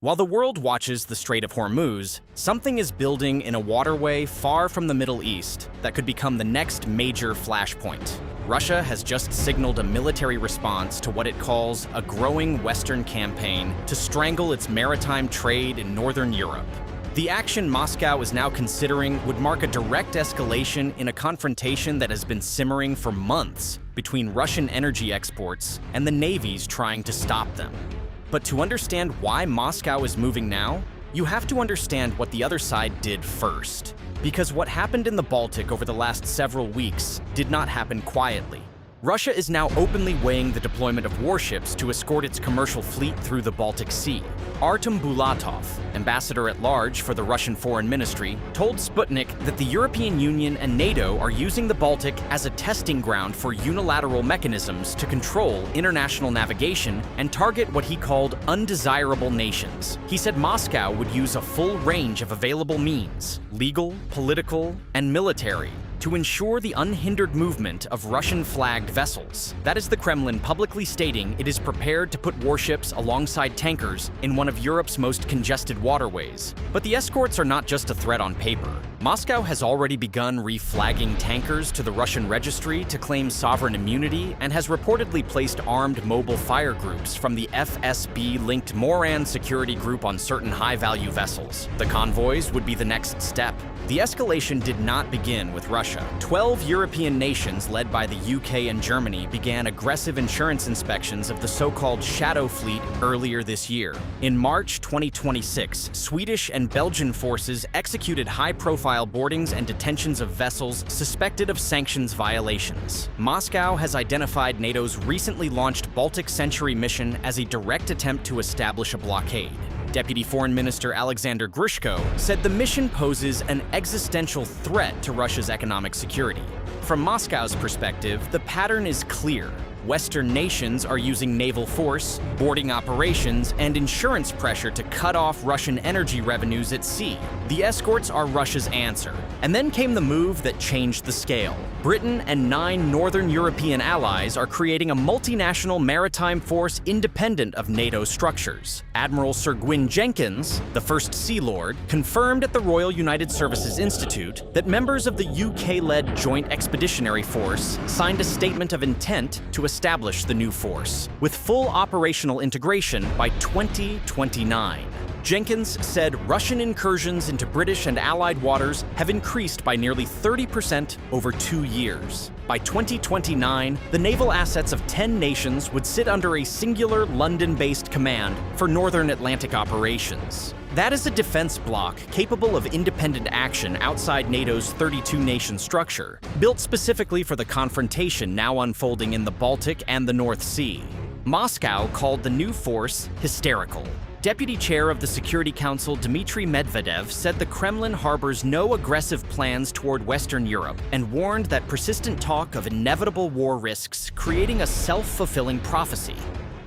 While the world watches the Strait of Hormuz, something is building in a waterway far from the Middle East that could become the next major flashpoint. Russia has just signaled a military response to what it calls a growing Western campaign to strangle its maritime trade in Northern Europe. The action Moscow is now considering would mark a direct escalation in a confrontation that has been simmering for months between Russian energy exports and the navies trying to stop them. But to understand why Moscow is moving now, you have to understand what the other side did first. Because what happened in the Baltic over the last several weeks did not happen quietly. Russia is now openly weighing the deployment of warships to escort its commercial fleet through the Baltic Sea. Artem Bulatov, ambassador-at-large for the Russian Foreign Ministry, told Sputnik that the European Union and NATO are using the Baltic as a testing ground for unilateral mechanisms to control international navigation and target what he called undesirable nations. He said Moscow would use a full range of available means, legal, political, and military, to ensure the unhindered movement of Russian-flagged vessels. That is the Kremlin publicly stating it is prepared to put warships alongside tankers in one of Europe's most congested waterways. But the escorts are not just a threat on paper. Moscow has already begun reflagging tankers to the Russian registry to claim sovereign immunity and has reportedly placed armed mobile fire groups from the FSB-linked Moran security group on certain high-value vessels. The convoys would be the next step. The escalation did not begin with Russia. 12 European nations, led by the UK and Germany, began aggressive insurance inspections of the so-called Shadow Fleet earlier this year. In March 2026, Swedish and Belgian forces executed high-profile boardings and detentions of vessels suspected of sanctions violations. Moscow has identified NATO's recently launched Baltic Century mission as a direct attempt to establish a blockade. Deputy Foreign Minister Alexander Grushko said the mission poses an existential threat to Russia's economic security. From Moscow's perspective, the pattern is clear. Western nations are using naval force, boarding operations, and insurance pressure to cut off Russian energy revenues at sea. The escorts are Russia's answer. And then came the move that changed the scale. Britain and 9 Northern European allies are creating a multinational maritime force independent of NATO structures. Admiral Sir Gwyn Jenkins, the first Sea Lord, confirmed at the Royal United Services Institute that members of the UK-led Joint Expeditionary Force signed a statement of intent to establish the new force, with full operational integration by 2029. Jenkins said Russian incursions into British and Allied waters have increased by nearly 30% over 2 years. By 2029, the naval assets of 10 nations would sit under a singular London-based command for Northern Atlantic operations. That is a defense bloc capable of independent action outside NATO's 32-nation structure, built specifically for the confrontation now unfolding in the Baltic and the North Sea. Moscow called the new force hysterical. Deputy Chair of the Security Council Dmitry Medvedev said the Kremlin harbors no aggressive plans toward Western Europe and warned that persistent talk of inevitable war risks creating a self-fulfilling prophecy.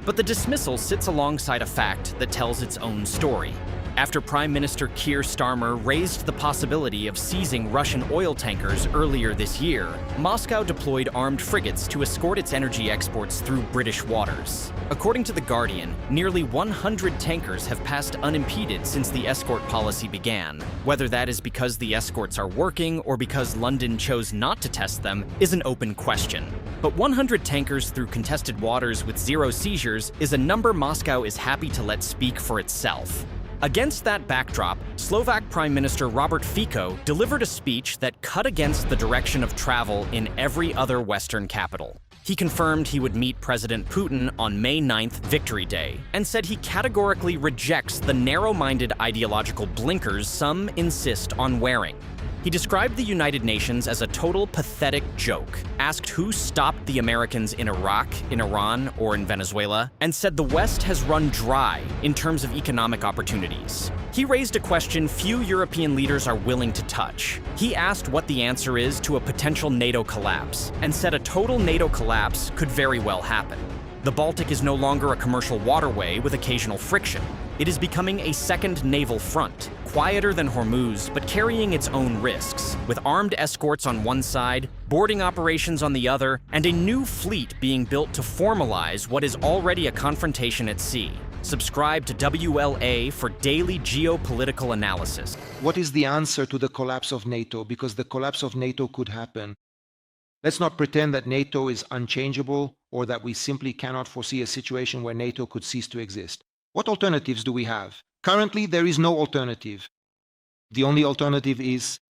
But the dismissal sits alongside a fact that tells its own story. After Prime Minister Keir Starmer raised the possibility of seizing Russian oil tankers earlier this year, Moscow deployed armed frigates to escort its energy exports through British waters. According to The Guardian, nearly 100 tankers have passed unimpeded since the escort policy began. Whether that is because the escorts are working or because London chose not to test them is an open question. But 100 tankers through contested waters with 0 seizures is a number Moscow is happy to let speak for itself. Against that backdrop, Slovak Prime Minister Robert Fico delivered a speech that cut against the direction of travel in every other Western capital. He confirmed he would meet President Putin on May 9th, Victory Day, and said he categorically rejects the narrow-minded ideological blinkers some insist on wearing. He described the United Nations as a total pathetic joke, asked who stopped the Americans in Iraq, in Iran, or in Venezuela, and said the West has run dry in terms of economic opportunities. He raised a question few European leaders are willing to touch. He asked what the answer is to a potential NATO collapse, and said a total NATO collapse could very well happen. The Baltic is no longer a commercial waterway with occasional friction. It is becoming a second naval front, quieter than Hormuz, but carrying its own risks, with armed escorts on one side, boarding operations on the other, and a new fleet being built to formalize what is already a confrontation at sea. Subscribe to WLA for daily geopolitical analysis. What is the answer to the collapse of NATO? Because the collapse of NATO could happen. Let's not pretend that NATO is unchangeable or that we simply cannot foresee a situation where NATO could cease to exist. What alternatives do we have? Currently, there is no alternative. The only alternative is,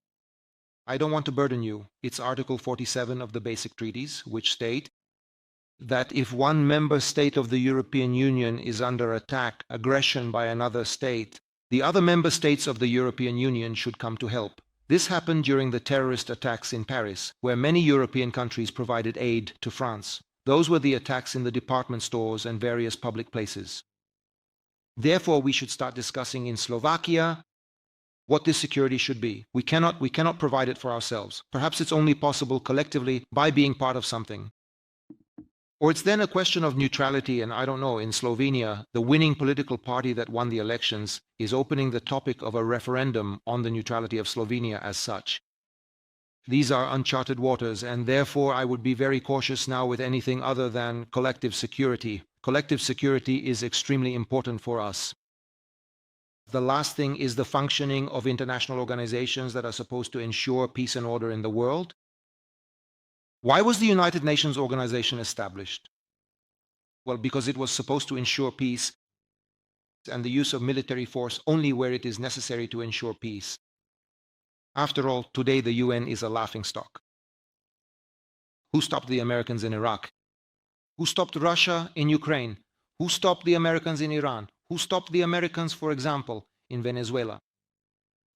I don't want to burden you, it's Article 47 of the basic treaties, which state that if one member state of the European Union is under attack, aggression by another state, the other member states of the European Union should come to help. This happened during the terrorist attacks in Paris, where many European countries provided aid to France. Those were the attacks in the department stores and various public places. Therefore, we should start discussing in Slovakia what this security should be. We cannot provide it for ourselves. Perhaps it's only possible collectively by being part of something. Or it's then a question of neutrality, and I don't know, in Slovenia, the winning political party that won the elections is opening the topic of a referendum on the neutrality of Slovenia as such. These are uncharted waters, and therefore I would be very cautious now with anything other than collective security. Collective security is extremely important for us. The last thing is the functioning of international organizations that are supposed to ensure peace and order in the world. Why was the United Nations organization established? Well, because it was supposed to ensure peace and the use of military force only where it is necessary to ensure peace. After all, today the UN is a laughingstock. Who stopped the Americans in Iraq? Who stopped Russia in Ukraine? Who stopped the Americans in Iran? Who stopped the Americans, for example, in Venezuela?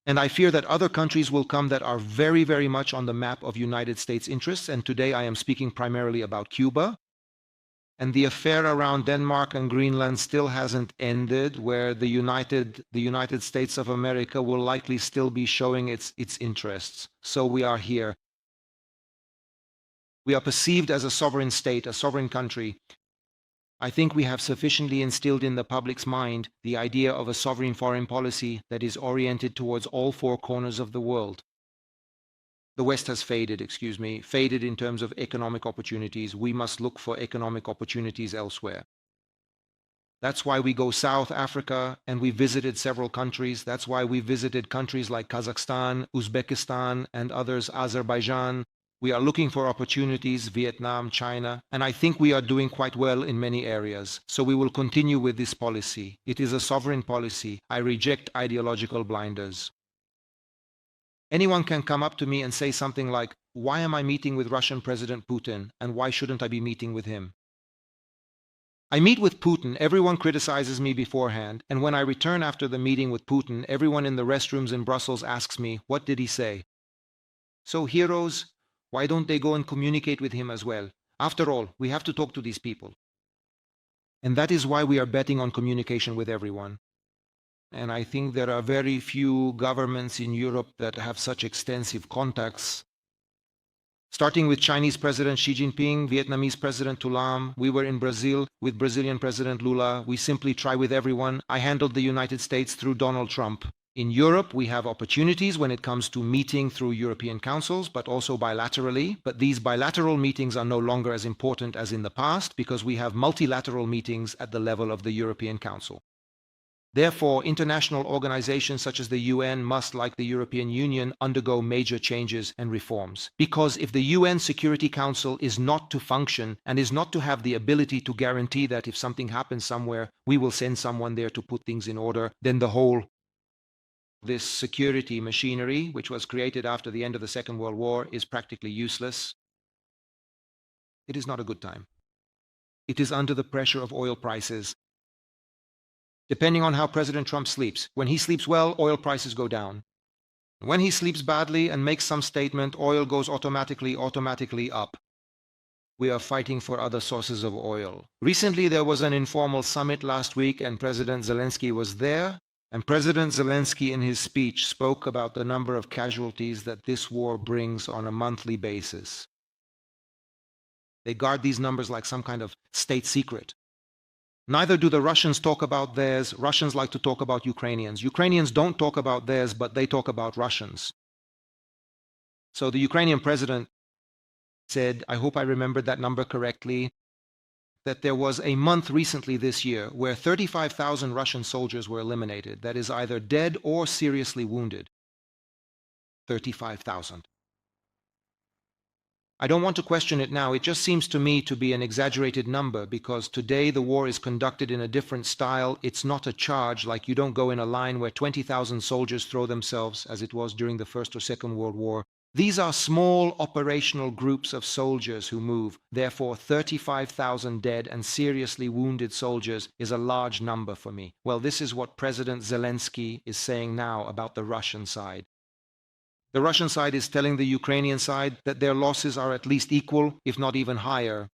And I fear that other countries will come that are very, very much on the map of United States interests, and today I am speaking primarily about Cuba. And the affair around Denmark and Greenland still hasn't ended, where the United States of America will likely still be showing its interests. So we are here. We are perceived as a sovereign state, a sovereign country. I think we have sufficiently instilled in the public's mind the idea of a sovereign foreign policy that is oriented towards all four corners of the world. The West has faded in terms of economic opportunities. We must look for economic opportunities elsewhere. That's why we go South Africa, and we visited several countries. That's why we visited countries like Kazakhstan, Uzbekistan, and others, Azerbaijan. We are looking for opportunities, Vietnam, China, and I think we are doing quite well in many areas. So we will continue with this policy. It is a sovereign policy. I reject ideological blinders. Anyone can come up to me and say something like, why am I meeting with Russian President Putin, and why shouldn't I be meeting with him? I meet with Putin, everyone criticizes me beforehand, and when I return after the meeting with Putin, everyone in the restrooms in Brussels asks me, what did he say? So heroes, why don't they go and communicate with him as well? After all, we have to talk to these people. And that is why we are betting on communication with everyone. And I think there are very few governments in Europe that have such extensive contacts. Starting with Chinese President Xi Jinping, Vietnamese President Thulam, we were in Brazil with Brazilian President Lula. We simply try with everyone. I handled the United States through Donald Trump. In Europe, we have opportunities when it comes to meeting through European councils, but also bilaterally. But these bilateral meetings are no longer as important as in the past because we have multilateral meetings at the level of the European Council. Therefore, international organizations such as the UN must, like the European Union, undergo major changes and reforms. Because if the UN Security Council is not to function and is not to have the ability to guarantee that if something happens somewhere, we will send someone there to put things in order, then this security machinery, which was created after the end of the Second World War, is practically useless. It is not a good time. It is under the pressure of oil prices. Depending on how President Trump sleeps. When he sleeps well, oil prices go down. When he sleeps badly and makes some statement, oil goes automatically up. We are fighting for other sources of oil. Recently, there was an informal summit last week, and President Zelensky was there. And President Zelensky, in his speech, spoke about the number of casualties that this war brings on a monthly basis. They guard these numbers like some kind of state secret. Neither do the Russians talk about theirs. Russians like to talk about Ukrainians. Ukrainians don't talk about theirs, but they talk about Russians. So the Ukrainian president said, I hope I remembered that number correctly, that there was a month recently this year where 35,000 Russian soldiers were eliminated, that is either dead or seriously wounded. 35,000. I don't want to question it now. It just seems to me to be an exaggerated number because today the war is conducted in a different style. It's not a charge, like you don't go in a line where 20,000 soldiers throw themselves, as it was during the First or Second World War. These are small operational groups of soldiers who move. Therefore, 35,000 dead and seriously wounded soldiers is a large number for me. Well, this is what President Zelensky is saying now about the Russian side. The Russian side is telling the Ukrainian side that their losses are at least equal, if not even higher.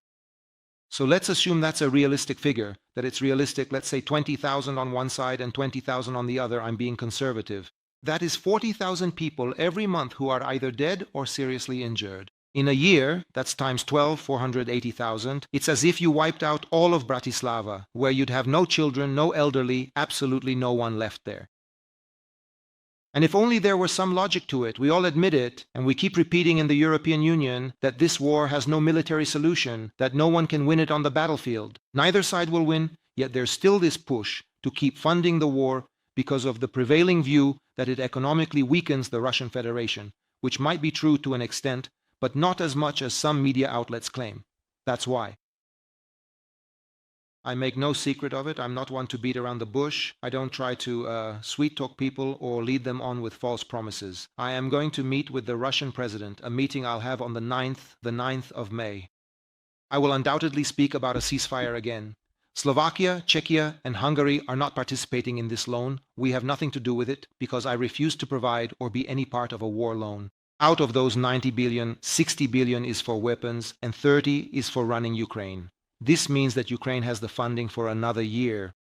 So let's assume that's a realistic figure, that it's realistic, let's say 20,000 on one side and 20,000 on the other. I'm being conservative. That is 40,000 people every month who are either dead or seriously injured. In a year, that's times 12, 480,000. It's as if you wiped out all of Bratislava, where you'd have no children, no elderly, absolutely no one left there. And if only there were some logic to it. We all admit it, and we keep repeating in the European Union that this war has no military solution, that no one can win it on the battlefield. Neither side will win, yet there's still this push to keep funding the war because of the prevailing view that it economically weakens the Russian Federation, which might be true to an extent, but not as much as some media outlets claim. That's why. I make no secret of it. I'm not one to beat around the bush. I don't try to sweet-talk people or lead them on with false promises. I am going to meet with the Russian president, a meeting I'll have on the 9th of May. I will undoubtedly speak about a ceasefire again. Slovakia, Czechia, and Hungary are not participating in this loan. We have nothing to do with it because I refuse to provide or be any part of a war loan. Out of those 90 billion, 60 billion is for weapons and 30 is for running Ukraine. This means that Ukraine has the funding for another year.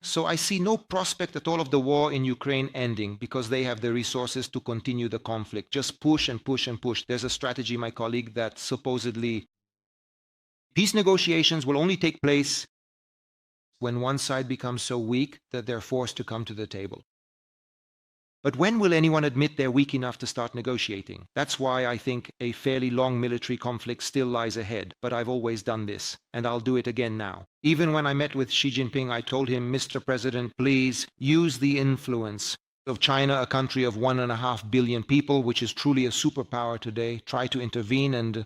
So I see no prospect at all of the war in Ukraine ending because they have the resources to continue the conflict. Just push and push and push. There's a strategy, my colleague, that supposedly peace negotiations will only take place when one side becomes so weak that they're forced to come to the table. But when will anyone admit they're weak enough to start negotiating? That's why I think a fairly long military conflict still lies ahead. But I've always done this, and I'll do it again now. Even when I met with Xi Jinping, I told him, Mr. President, please use the influence of China, a country of 1.5 billion people, which is truly a superpower today. Try to intervene and